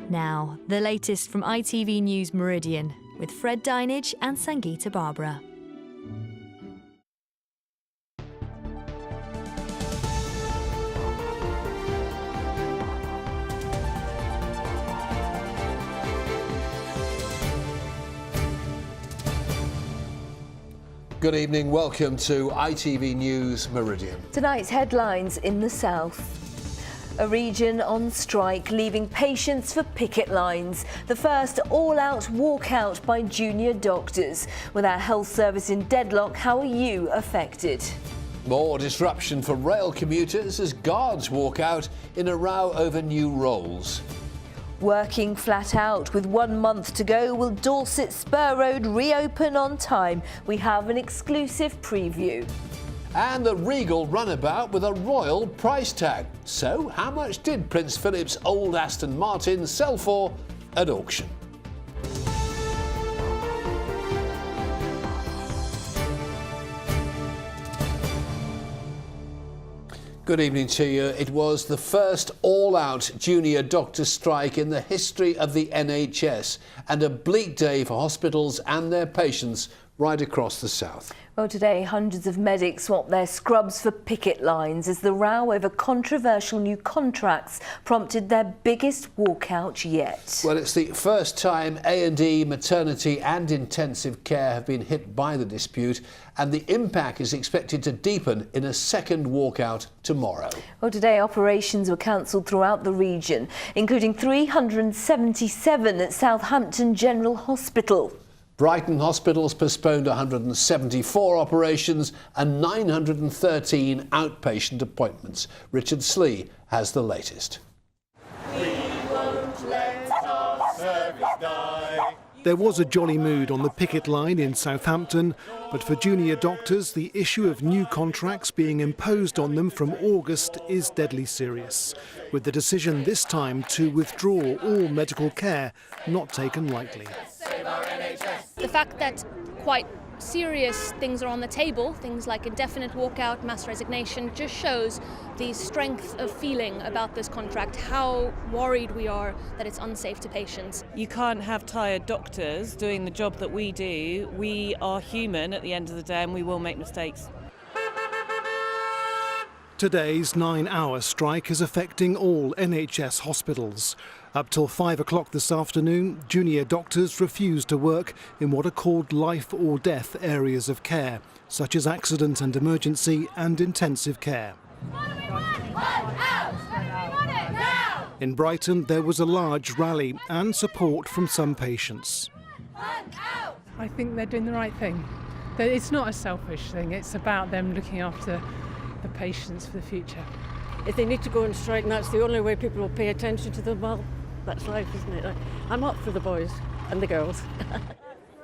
Now, the latest from ITV News Meridian with Fred Dinage and Sangeeta Barbara. Good evening, welcome to ITV News Meridian. Tonight's headlines in the south. A region on strike, leaving patients for picket lines. The first all-out walkout by junior doctors. With our health service in deadlock, how are you affected? More disruption for rail commuters as guards walk out in a row over new roles. Working flat out with 1 month to go, will Dorset Spur Road reopen on time? We have an exclusive preview. And the Regal runabout with a royal price tag. So, how much did Prince Philip's old Aston Martin sell for at auction? Good evening to you. It was the first all-out junior doctor strike in the history of the NHS and a bleak day for hospitals and their patients right across the south. Well, today hundreds of medics swapped their scrubs for picket lines as the row over controversial new contracts prompted their biggest walkout yet. Well, it's the first time A&E, maternity and intensive care have been hit by the dispute, and the impact is expected to deepen in a second walkout tomorrow. Well, today operations were cancelled throughout the region, including 377 at Southampton General Hospital. Brighton Hospitals postponed 174 operations and 913 outpatient appointments. Richard Slee has the latest. We won't let our service die. There was a jolly mood on the picket line in Southampton, but for junior doctors, the issue of new contracts being imposed on them from August is deadly serious, with the decision this time to withdraw all medical care not taken lightly. The fact that quite serious things are on the table, things like indefinite walkout, mass resignation, just shows the strength of feeling about this contract, how worried we are that it's unsafe to patients. You can't have tired doctors doing the job that we do. We are human at the end of the day and we will make mistakes. Today's 9-hour strike is affecting all NHS hospitals. Up till 5 o'clock this afternoon, junior doctors refuse to work in what are called life or death areas of care, such as accident and emergency and intensive care. In Brighton, there was a large rally and support from some patients. I think they're doing the right thing. It's not a selfish thing, it's about them looking after the patients for the future. If they need to go on strike and that's the only way people will pay attention to them, well, that's life, isn't it? I'm up for the boys and the girls.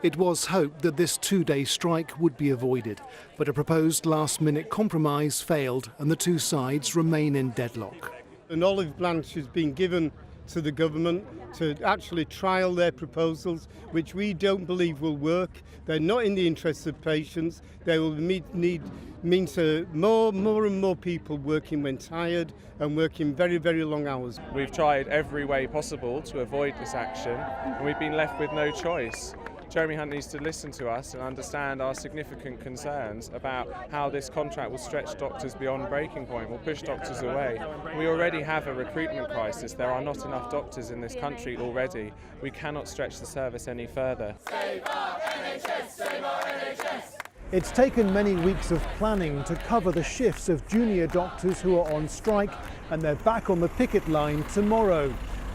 It was hoped that this 2-day strike would be avoided, but a proposed last-minute compromise failed and the two sides remain in deadlock. An olive branch has been given to the government to actually trial their proposals, which we don't believe will work. They're not in the interests of patients. They will mean to more and more people working when tired and working very, very long hours. We've tried every way possible to avoid this action and we've been left with no choice. Jeremy Hunt needs to listen to us and understand our significant concerns about how this contract will stretch doctors beyond breaking point, will push doctors away. We already have a recruitment crisis. There are not enough doctors in this country already. We cannot stretch the service any further. Save our NHS, save our NHS. It's taken many weeks of planning to cover the shifts of junior doctors who are on strike, and they're back on the picket line tomorrow.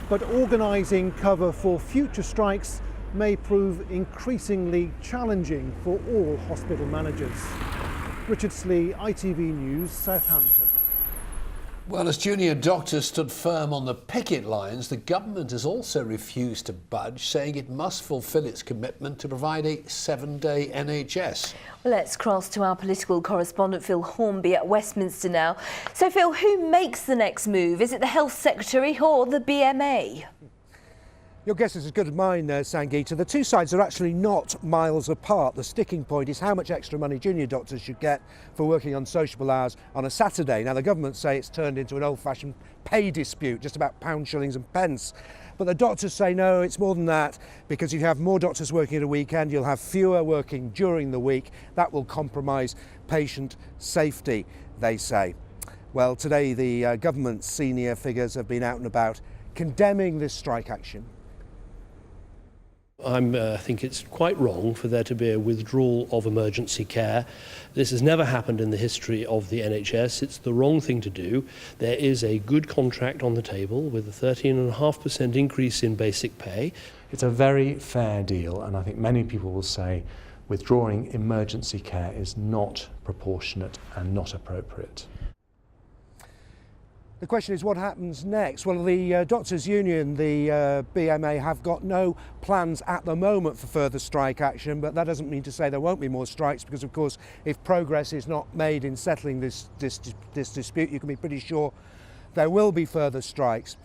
But organising cover for future strikes may prove increasingly challenging for all hospital managers. Richard Slee, ITV News, Southampton. Well, as junior doctors stood firm on the picket lines, the government has also refused to budge, saying it must fulfil its commitment to provide a 7-day NHS. Well, let's cross to our political correspondent Phil Hornby at Westminster now. So, Phil, who makes the next move? Is it the Health Secretary or the BMA? Your guess is as good as mine, Sangeeta. The two sides are actually not miles apart. The sticking point is how much extra money junior doctors should get for working on sociable hours on a Saturday. Now, the government say it's turned into an old-fashioned pay dispute, just about pounds, shillings and pence. But the doctors say no, it's more than that, because if you have more doctors working at a weekend, you'll have fewer working during the week. That will compromise patient safety, they say. Well, today the government's senior figures have been out and about condemning this strike action. I think it's quite wrong for there to be a withdrawal of emergency care. This has never happened in the history of the NHS. It's the wrong thing to do. There is a good contract on the table with a 13.5% increase in basic pay. It's a very fair deal, and I think many people will say withdrawing emergency care is not proportionate and not appropriate. The question is, what happens next? Well, the Doctors' Union, the BMA, have got no plans at the moment for further strike action, but that doesn't mean to say there won't be more strikes, because, of course, if progress is not made in settling this dispute, you can be pretty sure there will be further strikes.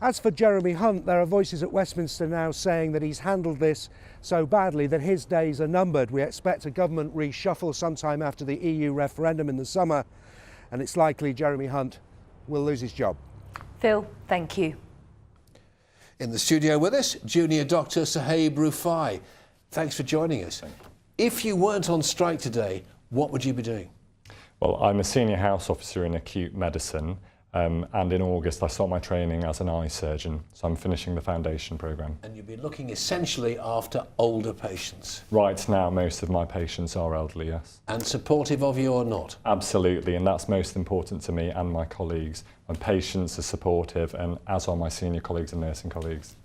As for Jeremy Hunt, there are voices at Westminster now saying that he's handled this so badly that his days are numbered. We expect a government reshuffle sometime after the EU referendum in the summer, and it's likely Jeremy Hunt will lose his job. Phil, thank you. In the studio with us, junior doctor Sahib Rufai. Thanks for joining us. If you weren't on strike today, what would you be doing? Well, I'm a senior house officer in acute medicine, and in August I start my training as an eye surgeon, so I'm finishing the foundation programme. And you'll be looking essentially after older patients? Right now, most of my patients are elderly, yes. And supportive of you or not? Absolutely, and that's most important to me and my colleagues. My patients are supportive, and as are my senior colleagues and nursing colleagues.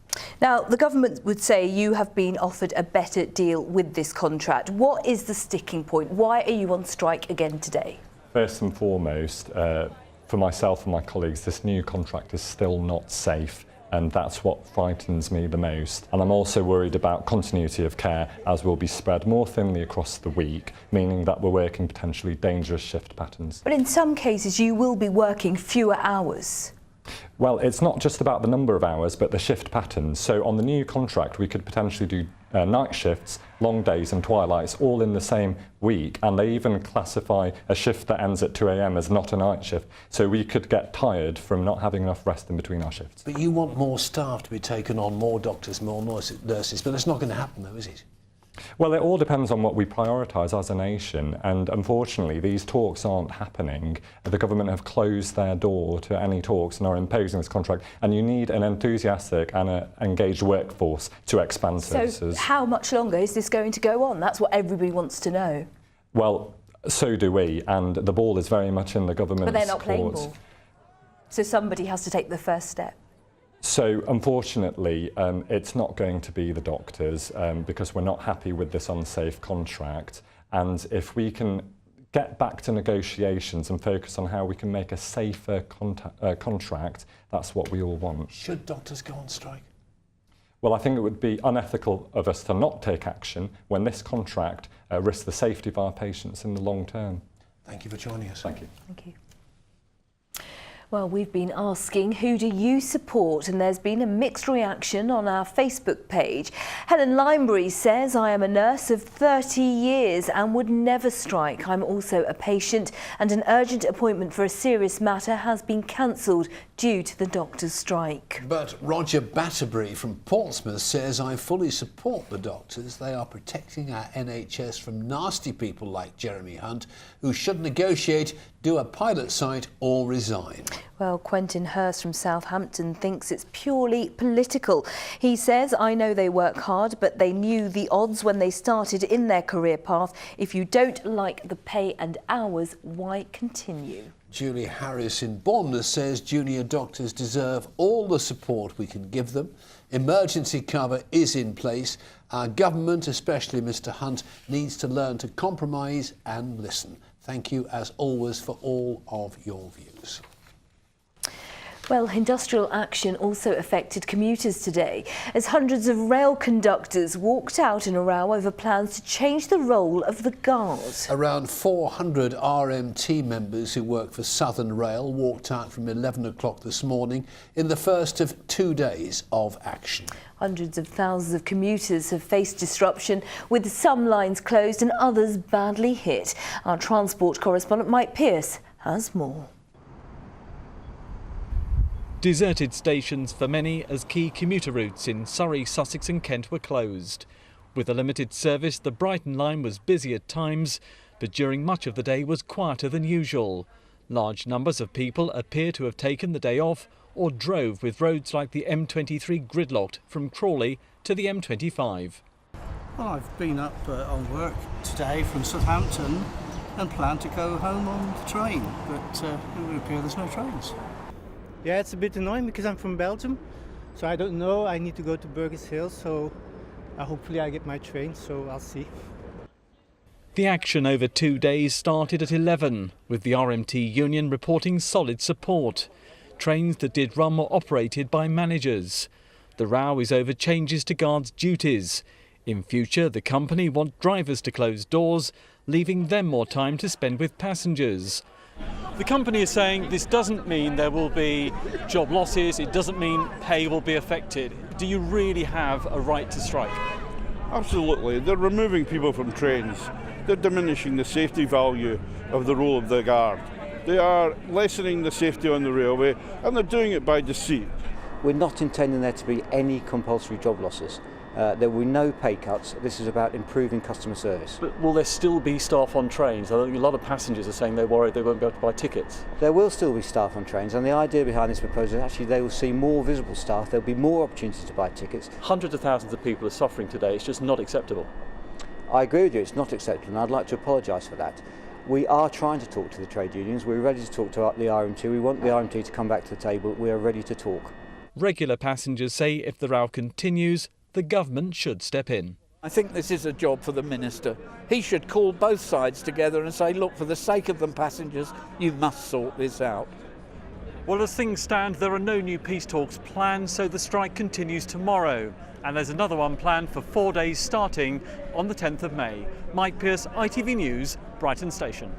Now, the government would say you have been offered a better deal with this contract. What is the sticking point? Why are you on strike again today? First and foremost, for myself and my colleagues, this new contract is still not safe, and that's what frightens me the most. And I'm also worried about continuity of care, as we'll be spread more thinly across the week, meaning that we're working potentially dangerous shift patterns. But in some cases you will be working fewer hours. Well, it's not just about the number of hours, but the shift patterns. So on the new contract, we could potentially do night shifts, long days and twilights, all in the same week. And they even classify a shift that ends at 2 a.m. as not a night shift. So we could get tired from not having enough rest in between our shifts. But you want more staff to be taken on, more doctors, more nurses, but that's not going to happen though, is it? Well, it all depends on what we prioritise as a nation, and unfortunately these talks aren't happening. The government have closed their door to any talks and are imposing this contract, and you need an enthusiastic and an engaged workforce to expand services. So how much longer is this going to go on? That's what everybody wants to know. Well, so do we, and the ball is very much in the government's But they're not playing court. ball. So somebody has to take the first step. So unfortunately, it's not going to be the doctors because we're not happy with this unsafe contract. And if we can get back to negotiations and focus on how we can make a safer contract, that's what we all want. Should doctors go on strike? Well, I think it would be unethical of us to not take action when this contract risks the safety of our patients in the long term. Thank you for joining us. Thank you. Thank you. Well, we've been asking, who do you support? And there's been a mixed reaction on our Facebook page. Helen Limebury says, I am a nurse of 30 years and would never strike. I'm also a patient, and an urgent appointment for a serious matter has been cancelled due to the doctor's strike. But Roger Batterbury from Portsmouth says, I fully support the doctors. They are protecting our NHS from nasty people like Jeremy Hunt, who should negotiate, do a pilot site or resign. Well, Quentin Hurst from Southampton thinks it's purely political. He says, I know they work hard, but they knew the odds when they started in their career path. If you don't like the pay and hours, why continue? Julie Harris in Bournemouth says junior doctors deserve all the support we can give them. Emergency cover is in place. Our government, especially Mr Hunt, needs to learn to compromise and listen. Thank you, as always, for all of your views. Well, industrial action also affected commuters today as hundreds of rail conductors walked out in a row over plans to change the role of the guard. Around 400 RMT members who work for Southern Rail walked out from 11 o'clock this morning in the first of 2 days of action. Hundreds of thousands of commuters have faced disruption, with some lines closed and others badly hit. Our transport correspondent Mike Pearce has more. Deserted stations for many as key commuter routes in Surrey, Sussex and Kent were closed. With a limited service, the Brighton line was busy at times, but during much of the day was quieter than usual. Large numbers of people appear to have taken the day off or drove, with roads like the M23 gridlocked from Crawley to the M25. Well, I've been up on work today from Southampton and plan to go home on the train, but it would appear there's no trains. Yeah, it's a bit annoying because I'm from Belgium, so I don't know. I need to go to Burgess Hill, so hopefully I get my train, so I'll see. The action over 2 days started at 11, with the RMT union reporting solid support. Trains that did run were operated by managers. The row is over changes to guards' duties. In future, the company want drivers to close doors, leaving them more time to spend with passengers. The company is saying this doesn't mean there will be job losses, it doesn't mean pay will be affected. Do you really have a right to strike? Absolutely. They're removing people from trains. They're diminishing the safety value of the role of the guard. They are lessening the safety on the railway, and they're doing it by deceit. We're not intending there to be any compulsory job losses. There will be no pay cuts. This is about improving customer service. But will there still be staff on trains? I think a lot of passengers are saying they're worried they won't be able to buy tickets. There will still be staff on trains, and the idea behind this proposal is actually they will see more visible staff. There'll be more opportunities to buy tickets. Hundreds of thousands of people are suffering today. It's just not acceptable. I agree with you, it's not acceptable, and I'd like to apologise for that. We are trying to talk to the trade unions. We're ready to talk to the RMT. We want the RMT to come back to the table. We are ready to talk. Regular passengers say if the row continues, the government should step in. I think this is a job for the Minister. He should call both sides together and say, look, for the sake of them passengers, you must sort this out. Well, as things stand, there are no new peace talks planned, so the strike continues tomorrow. And there's another one planned for 4 days starting on the 10th of May. Mike Pearce, ITV News, Brighton Station.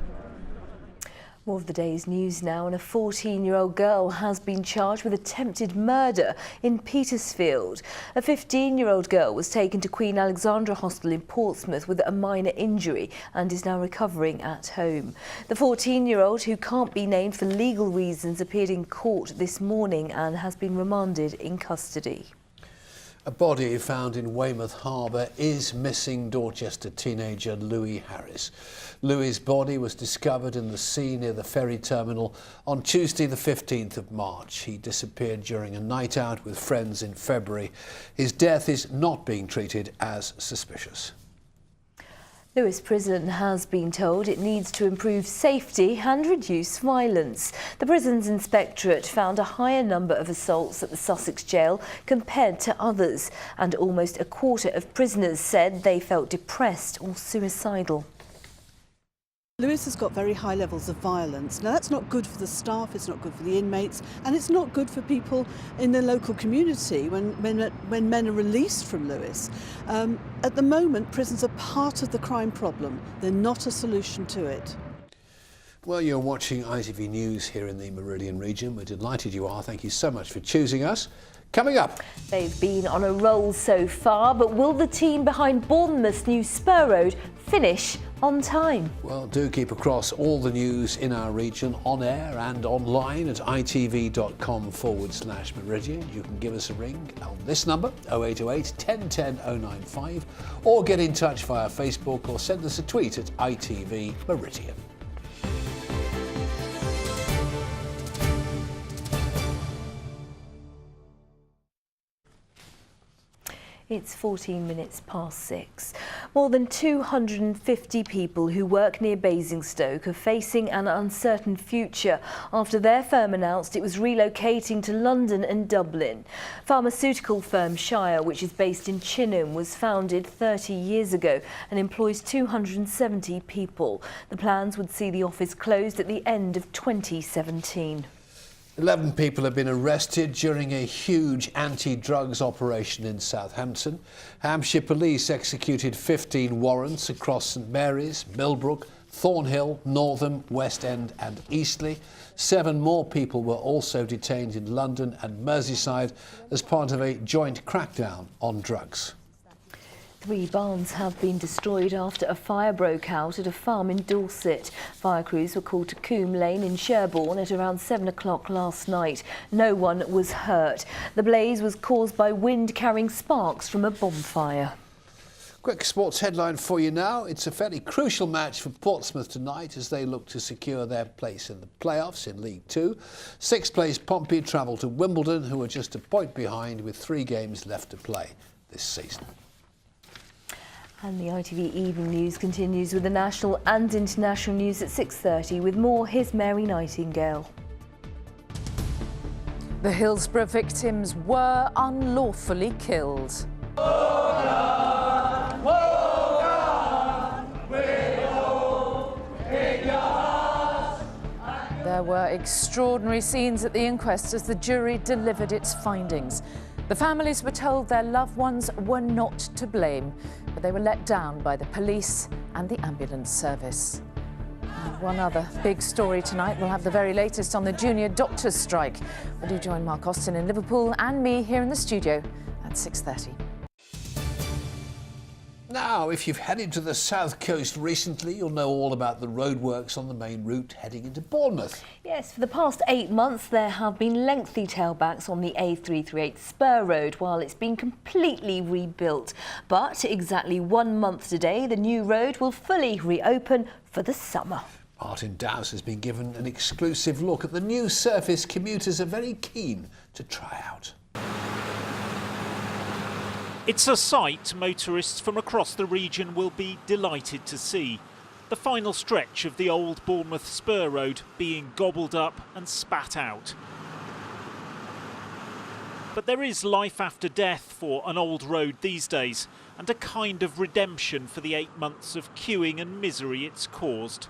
More of the day's news now, and a 14-year-old girl has been charged with attempted murder in Petersfield. A 15-year-old girl was taken to Queen Alexandra Hospital in Portsmouth with a minor injury and is now recovering at home. The 14-year-old, who can't be named for legal reasons, appeared in court this morning and has been remanded in custody. A body found in Weymouth Harbour is missing Dorchester teenager Louis Harris. Louis's body was discovered in the sea near the ferry terminal on Tuesday the 15th of March. He disappeared during a night out with friends in February. His death is not being treated as suspicious. Lewes Prison has been told it needs to improve safety and reduce violence. The prison's inspectorate found a higher number of assaults at the Sussex jail compared to others, and almost a quarter of prisoners said they felt depressed or suicidal. Lewes has got very high levels of violence. Now that's not good for the staff, it's not good for the inmates, and it's not good for people in the local community when men are released from Lewes. At the moment, prisons are part of the crime problem. They're not a solution to it. Well, you're watching ITV News here in the Meridian region. We're delighted you are. Thank you so much for choosing us. Coming up. They've been on a roll so far, but will the team behind Bournemouth's new Spur Road finish on time? Well, do keep across all the news in our region on air and online at itv.com/Meridian. You can give us a ring on this number, 0808 1010 095, or get in touch via Facebook or send us a tweet at ITV Meridian. It's 14 minutes past 6. More than 250 people who work near Basingstoke are facing an uncertain future after their firm announced it was relocating to London and Dublin. Pharmaceutical firm Shire, which is based in Chinham, was founded 30 years ago and employs 270 people. The plans would see the office closed at the end of 2017. 11 people have been arrested during a huge anti-drugs operation in Southampton. Hampshire police executed 15 warrants across St Mary's, Millbrook, Thornhill, Northam, West End and Eastleigh. 7 more people were also detained in London and Merseyside as part of a joint crackdown on drugs. 3 barns have been destroyed after a fire broke out at a farm in Dorset. Fire crews were called to Coombe Lane in Sherborne at around 7 o'clock last night. No one was hurt. The blaze was caused by wind carrying sparks from a bonfire. Quick sports headline for you now. It's a fairly crucial match for Portsmouth tonight as they look to secure their place in the playoffs in League 2. 6th place Pompey travel to Wimbledon, who are just a point behind with 3 games left to play this season. And the ITV Evening News continues with the national and international news at 6:30. With more, here's Mary Nightingale. The Hillsborough victims were unlawfully killed. There were extraordinary scenes at the inquest as the jury delivered its findings. The families were told their loved ones were not to blame, but they were let down by the police and the ambulance service. And one other big story tonight. We'll have the very latest on the junior doctors' strike. Well, do join Mark Austin in Liverpool and me here in the studio at 6:30. Now, if you've headed to the south coast recently, you'll know all about the roadworks on the main route heading into Bournemouth. Yes, for the past 8 months there have been lengthy tailbacks on the A338 Spur Road while it's been completely rebuilt. But exactly 1 month today, the new road will fully reopen for the summer. Martin Dowse has been given an exclusive look at the new surface commuters are very keen to try out. It's a sight motorists from across the region will be delighted to see. The final stretch of the old Bournemouth Spur Road being gobbled up and spat out. But there is life after death for an old road these days, and a kind of redemption for the 8 months of queuing and misery it's caused.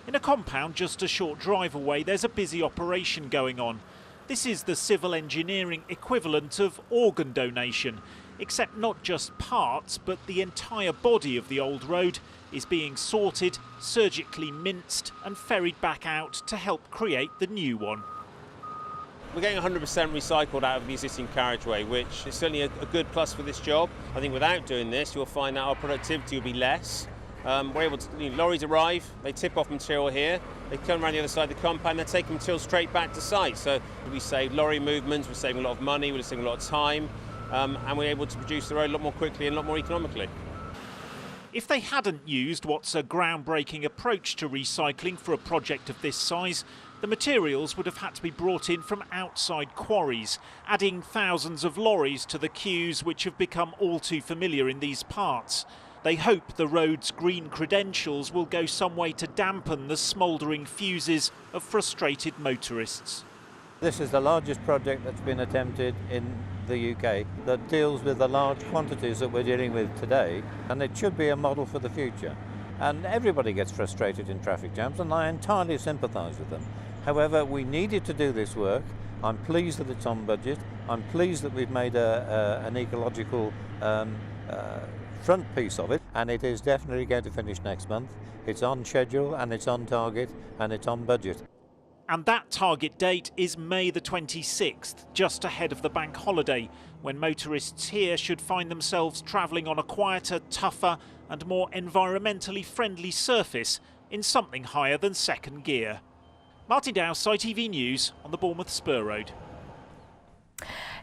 In a compound just a short drive away, there's a busy operation going on. This is the civil engineering equivalent of organ donation, except not just parts, but the entire body of the old road is being sorted, surgically minced and ferried back out to help create the new one. We're getting 100% recycled out of the existing carriageway, which is certainly a good plus for this job. I think without doing this, you'll find that our productivity will be less. We're able to, lorries arrive, they tip off material here, they come around the other side of the compound, they're taking material straight back to site. So we save lorry movements, we're saving a lot of money, we're saving a lot of time. And we're able to produce the road a lot more quickly and a lot more economically. If they hadn't used what's a groundbreaking approach to recycling for a project of this size, the materials would have had to be brought in from outside quarries, adding thousands of lorries to the queues which have become all too familiar in these parts. They hope the road's green credentials will go some way to dampen the smouldering fuses of frustrated motorists. This is the largest project that's been attempted in the UK that deals with the large quantities that we're dealing with today, and it should be a model for the future. And everybody gets frustrated in traffic jams, and I entirely sympathise with them. However, we needed to do this work. I'm pleased that it's on budget. I'm pleased that we've made an ecological front piece of it, and it is definitely going to finish next month. It's on schedule, and it's on target, and it's on budget. And that target date is May the 26th, just ahead of the bank holiday, when motorists here should find themselves travelling on a quieter, tougher and more environmentally friendly surface in something higher than second gear. Martin Dowse, ITV News on the Bournemouth Spur Road.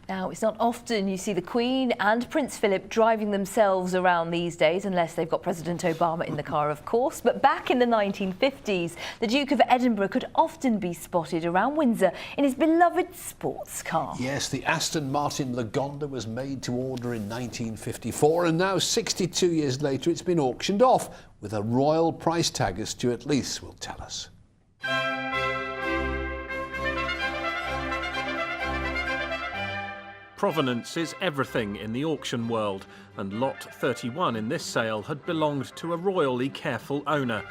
Now, it's not often you see the Queen and Prince Philip driving themselves around these days, unless they've got President Obama in the car, of course. But back in the 1950s, the Duke of Edinburgh could often be spotted around Windsor in his beloved sports car. Yes, the Aston Martin Lagonda was made to order in 1954, and now 62 years later it's been auctioned off with a royal price tag, as Stuart Leith will tell us. Provenance is everything in the auction world, and lot 31 in this sale had belonged to a royally careful owner.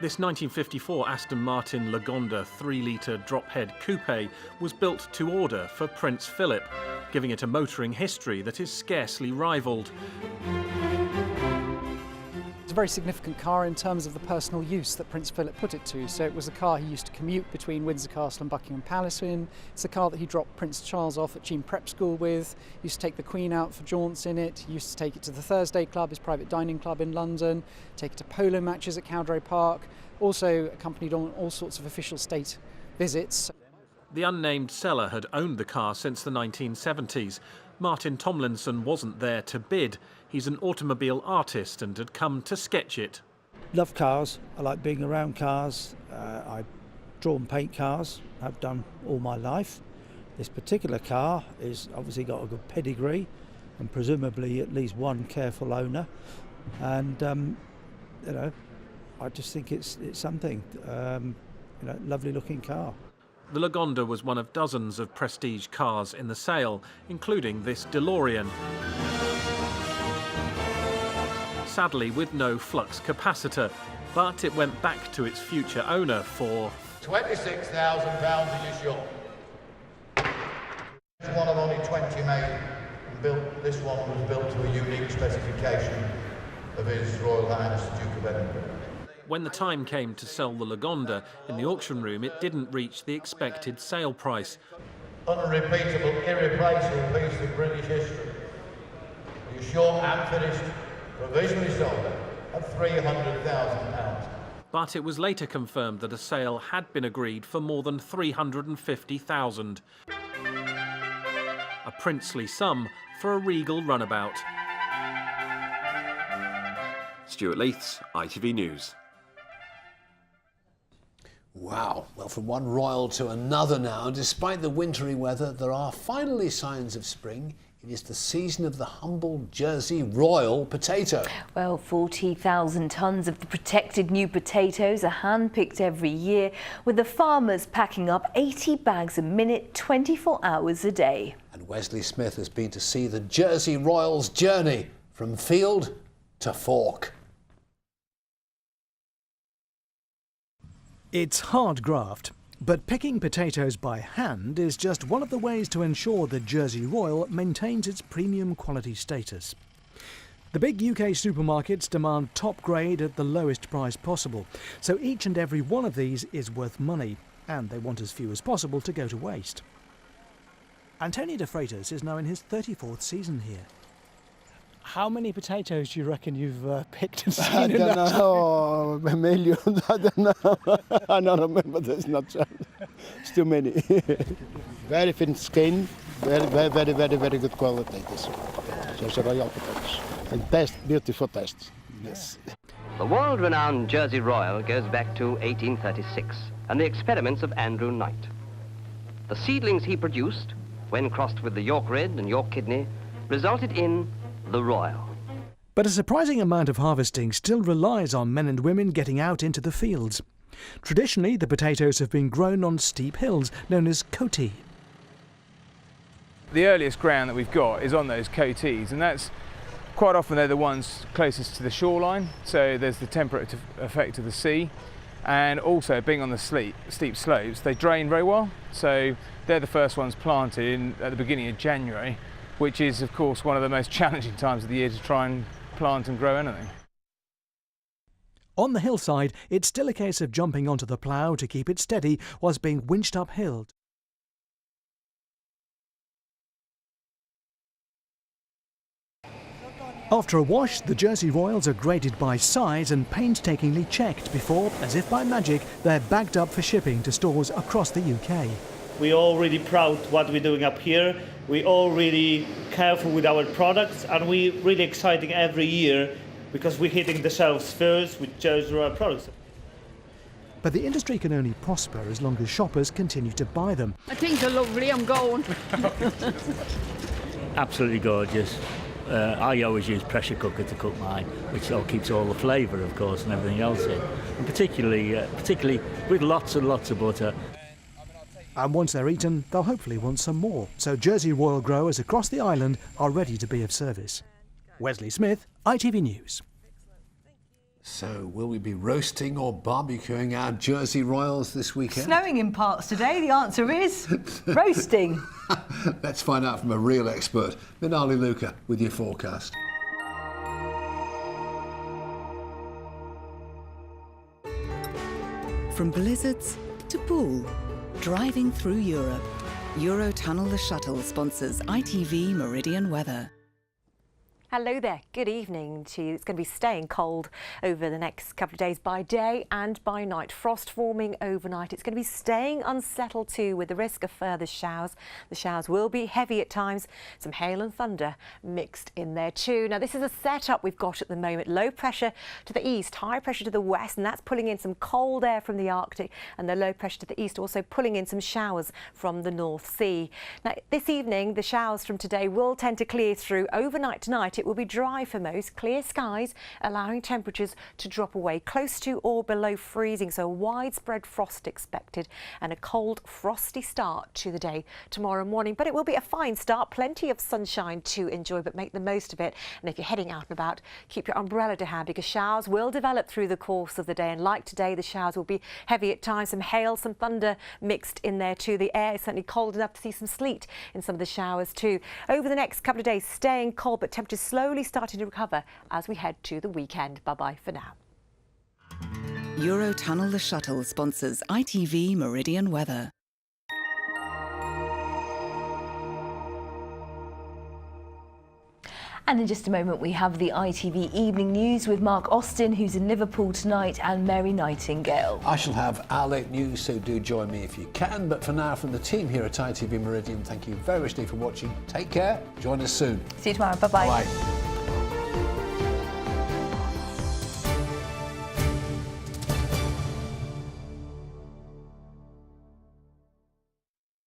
This 1954 Aston Martin Lagonda 3-litre drop-head coupe was built to order for Prince Philip, giving it a motoring history that is scarcely rivalled. It's a very significant car in terms of the personal use that Prince Philip put it to. So it was a car he used to commute between Windsor Castle and Buckingham Palace in. It's a car that he dropped Prince Charles off at Cheam Prep School with. He used to take the Queen out for jaunts in it. He used to take it to the Thursday Club, his private dining club in London. Take it to polo matches at Cowdray Park. Also accompanied on all sorts of official state visits. The unnamed seller had owned the car since the 1970s. Martin Tomlinson wasn't there to bid. He's an automobile artist and had come to sketch it. Love cars. I like being around cars. I draw and paint cars. I've done all my life. This particular car is obviously got a good pedigree and presumably at least one careful owner. And you know, I just think it's something. You know, lovely looking car. The Lagonda was one of dozens of prestige cars in the sale, including this DeLorean. Sadly, with no flux capacitor, but it went back to its future owner for £26,000 are you sure? It's one of only 20 made and built. This one was built to a unique specification of His Royal Highness the Duke of Edinburgh. When the time came to sell the Lagonda in the auction room, it didn't reach the expected sale price. Unrepeatable, irreplaceable piece of British history. Are you sure? And finished, provisionally sold at £300,000. But it was later confirmed that a sale had been agreed for more than £350,000. A princely sum for a regal runabout. Stuart Leiths, ITV News. Wow. Well, from one royal to another now. Despite the wintry weather, there are finally signs of spring. It is the season of the humble Jersey Royal potato. Well, 40,000 tonnes of the protected new potatoes are hand-picked every year, with the farmers packing up 80 bags a minute, 24 hours a day. And Wesley Smith has been to see the Jersey Royals' journey from field to fork. It's hard graft, but picking potatoes by hand is just one of the ways to ensure the Jersey Royal maintains its premium quality status. The big UK supermarkets demand top grade at the lowest price possible, so each and every one of these is worth money, and they want as few as possible to go to waste. Antonio de Freitas is now in his 34th season here. How many potatoes do you reckon you've picked and seen? I don't know, a million, I don't know. I don't remember, there's not it's too many. Very thin skin, very good quality. Just royal potatoes. And taste, beautiful taste. Yes. The world-renowned Jersey Royal goes back to 1836 and the experiments of Andrew Knight. The seedlings he produced, when crossed with the York Red and York Kidney, resulted in the Royal. But a surprising amount of harvesting still relies on men and women getting out into the fields. Traditionally, the potatoes have been grown on steep hills known as coatee. The earliest ground that we've got is on those coatees, and that's quite often they're the ones closest to the shoreline, so there's the temperate effect of the sea, and also being on the steep slopes, they drain very well, so they're the first ones planted at the beginning of January, which is of course one of the most challenging times of the year to try and plant and grow anything. On the hillside, it's still a case of jumping onto the plough to keep it steady whilst being winched uphill. After a wash, the Jersey Royals are graded by size and painstakingly checked before, as if by magic, they're bagged up for shipping to stores across the UK. We're all really proud what we're doing up here. We're all really careful with our products, and we're really exciting every year because we're hitting the shelves first with Jersey Royal products. But the industry can only prosper as long as shoppers continue to buy them. I think they're lovely, I'm going. Absolutely gorgeous. I always use pressure cooker to cook mine, which keeps all the flavour, of course, and everything else in. And particularly with lots and lots of butter. And once they're eaten, they'll hopefully want some more. So Jersey Royal growers across the island are ready to be of service. Wesley Smith, ITV News. So, will we be roasting or barbecuing our Jersey Royals this weekend? Snowing in parts today. The answer is roasting. Let's find out from a real expert. Minali Luca with your forecast. From blizzards to pool, driving through Europe. Eurotunnel the Shuttle sponsors ITV Meridian weather. Hello there, good evening to you. It's going to be staying cold over the next couple of days by day and by night. Frost forming overnight. It's going to be staying unsettled too, with the risk of further showers. The showers will be heavy at times, some hail and thunder mixed in there too. Now this is a setup we've got at the moment. Low pressure to the east, high pressure to the west, and that's pulling in some cold air from the Arctic, and the low pressure to the east also pulling in some showers from the North Sea. Now this evening the showers from today will tend to clear through. Overnight tonight it will be dry for most, clear skies, allowing temperatures to drop away close to or below freezing. So widespread frost expected and a cold, frosty start to the day tomorrow morning. But it will be a fine start, plenty of sunshine to enjoy, but make the most of it. And if you're heading out and about, keep your umbrella to hand, because showers will develop through the course of the day. And like today, the showers will be heavy at times, some hail, some thunder mixed in there too. The air is certainly cold enough to see some sleet in some of the showers too. Over the next couple of days, staying cold, but temperatures slowly starting to recover as we head to the weekend. Bye-bye for now. Eurotunnel the Shuttle sponsors ITV Meridian weather. And in just a moment we have the ITV Evening News with Mark Austin, who's in Liverpool tonight, and Mary Nightingale. I shall have our late news, so do join me if you can. But for now, from the team here at ITV Meridian, thank you very much indeed for watching. Take care. Join us soon. See you tomorrow. Bye-bye. Bye.